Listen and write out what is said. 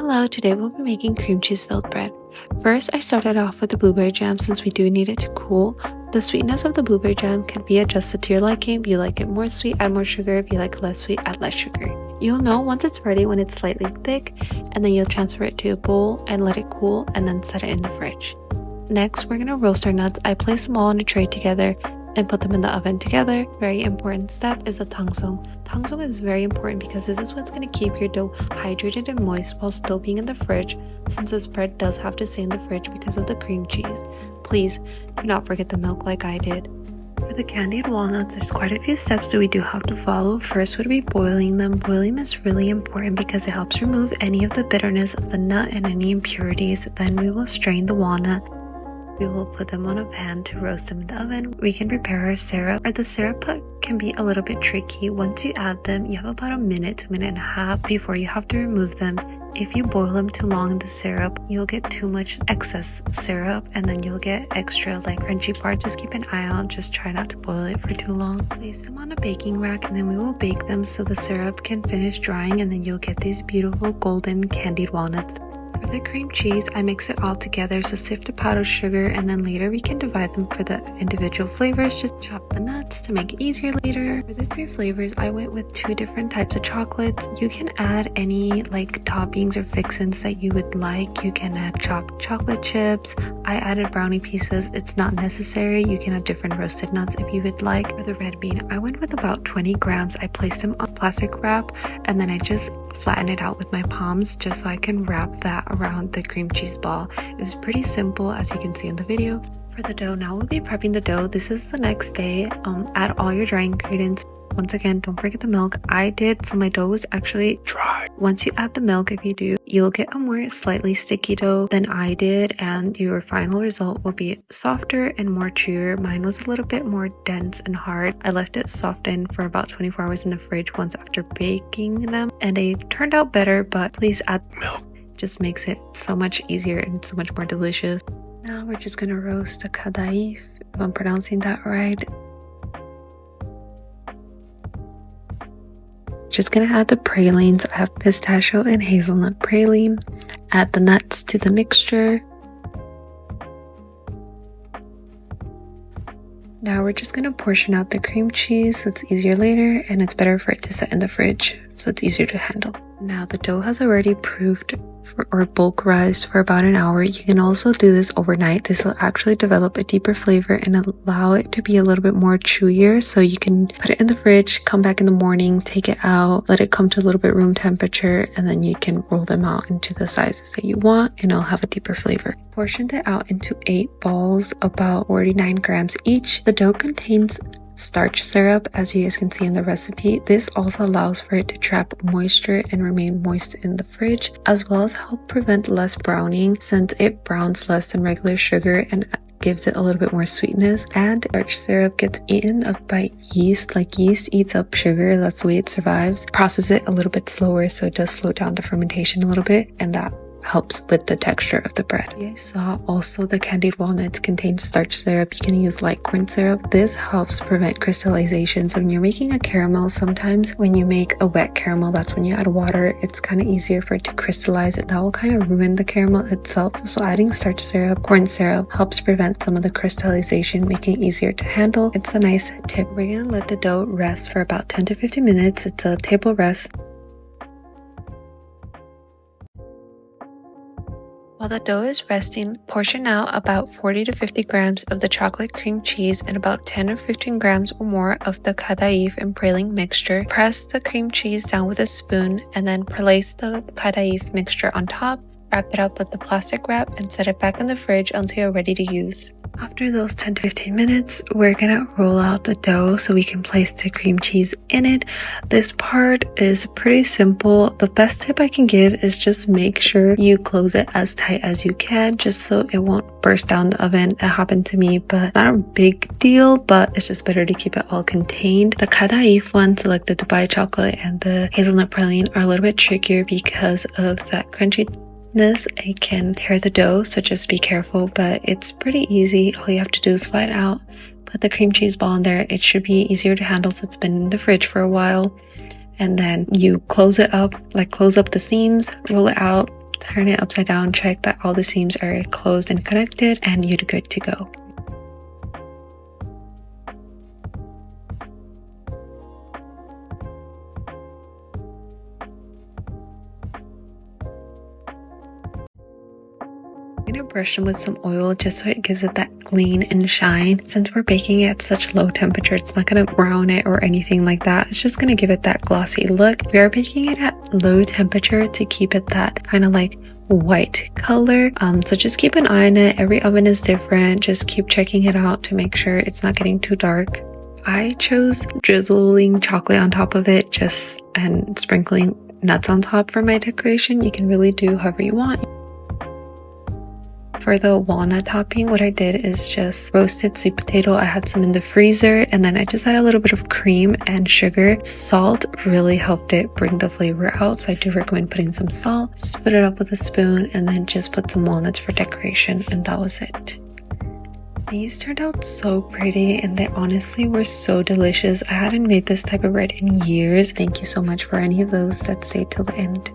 Hello, today we'll be making cream cheese filled bread. First, I started off with the blueberry jam since we do need it to cool. The sweetness of the blueberry jam can be adjusted to your liking. If you like it more sweet, add more sugar. If you like less sweet, add less sugar. You'll know once it's ready when it's slightly thick, and then you'll transfer it to a bowl and let it cool and then set it in the fridge. Next, we're going to roast our nuts. I place them all in a tray together and put them in the oven together. Very important step is the Tangzhong. Tangzhong is very important because this is what's going to keep your dough hydrated and moist while still being in the fridge, since this bread does have to stay in the fridge because of the cream cheese. Please do not forget the milk like I did. For the candied walnuts, there's quite a few steps that we do have to follow. First would be boiling them. Boiling is really important because it helps remove any of the bitterness of the nut and any impurities. Then we will strain the walnut. We will put them on a pan to roast them in the oven. We can prepare our syrup, or the syrup can be a little bit tricky. Once you add them, you have about a minute to a minute and a half before you have to remove them. If you boil them too long in the syrup, you'll get too much excess syrup and then you'll get extra crunchy part. Just keep an eye out, just try not to boil it for too long. Place them on a baking rack and then we will bake them so the syrup can finish drying, and then you'll get these beautiful golden candied walnuts. For the cream cheese, I mix it all together, so sift a powdered sugar, and then later we can divide them for the individual flavors. Just chop the nuts to make it easier later. For the 3 flavors, I went with 2 different types of chocolates. You can add any toppings or fixins that you would like. You can add chopped chocolate chips. I added brownie pieces. It's not necessary. You can add different roasted nuts if you would like. For the red bean, I went with about 20 grams. I placed them on plastic wrap and then I just flattened it out with my palms just so I can wrap that around the cream cheese ball. It was pretty simple, as you can see in the video. For the dough, now we'll be prepping the dough. This is the next day. Add all your dry ingredients. Once again, don't forget the milk. I did, so my dough was actually dry. Once you add the milk, if you do, you'll get a more slightly sticky dough than I did, and your final result will be softer and more chewier. Mine was a little bit more dense and hard. I left it soften for about 24 hours in the fridge once after baking them, and they turned out better, but please add milk. It just makes it so much easier and so much more delicious. Now we're just gonna roast the Kadayif, if I'm pronouncing that right. Just gonna add the pralines. I have pistachio and hazelnut praline. Add the nuts to the mixture. Now we're just gonna portion out the cream cheese so it's easier later, and it's better for it to set in the fridge so it's easier to handle. Now the dough has already proofed or bulk rise for about an hour. You can also do this overnight. This will actually develop a deeper flavor and allow it to be a little bit more chewier, so you can put it in the fridge, come back in the morning, take it out, let it come to a little bit room temperature, and then you can roll them out into the sizes that you want and it'll have a deeper flavor. Portioned it out into 8 balls, about 49 grams each. The dough contains starch syrup, as you guys can see in the recipe. This also allows for it to trap moisture and remain moist in the fridge, as well as help prevent less browning since it browns less than regular sugar and gives it a little bit more sweetness. And starch syrup gets eaten up by yeast. Yeast eats up sugar, that's the way it survives. Process it a little bit slower, so it does slow down the fermentation a little bit, and that helps with the texture of the bread. You saw also the candied walnuts contain starch syrup. You can use light corn syrup. This helps prevent crystallization. So when you're making a caramel, sometimes when you make a wet caramel, that's when you add water. It's kind of easier for it to crystallize. That will kind of ruin the caramel itself. So adding starch syrup, corn syrup, helps prevent some of the crystallization, making it easier to handle. It's a nice tip. We're gonna let the dough rest for about 10 to 15 minutes. It's a table rest. While the dough is resting, portion out about 40 to 50 grams of the chocolate cream cheese and about 10 or 15 grams or more of the Kadayif and praline mixture. Press the cream cheese down with a spoon and then place the Kadayif mixture on top. Wrap it up with the plastic wrap and set it back in the fridge until you're ready to use. After those 10 to 15 minutes, we're gonna roll out the dough so we can place the cream cheese in it. This part is pretty simple. The best tip I can give is just make sure you close it as tight as you can, just so it won't burst down the oven. It happened to me, but not a big deal, but it's just better to keep it all contained. The Kadayif ones, like the Dubai chocolate and the hazelnut praline, are a little bit trickier because of that crunchy it can tear the dough, so just be careful, but it's pretty easy. All you have to do is flat out put the cream cheese ball in there. It should be easier to handle since it's been in the fridge for a while. And then you close it up, close up the seams, roll it out, turn it upside down, check that all the seams are closed and connected, and you're good to go. I'm gonna brush them with some oil just so it gives it that gleam and shine. Since we're baking it at such low temperature, it's not gonna brown it or anything like that. It's just gonna give it that glossy look. We are baking it at low temperature to keep it that kind of like white color. So just keep an eye on it. Every oven is different. Just keep checking it out to make sure it's not getting too dark. I chose drizzling chocolate on top of it and sprinkling nuts on top for my decoration. You can really do however you want. For the walnut topping, what I did is just roasted sweet potato. I had some in the freezer, and then I just add a little bit of cream and sugar. Salt really helped it bring the flavor out, so I do recommend putting some salt. Split it up with a spoon, and then just put some walnuts for decoration, and that was it. These turned out so pretty, and they honestly were so delicious. I hadn't made this type of bread in years. Thank you so much for any of those that stayed till the end.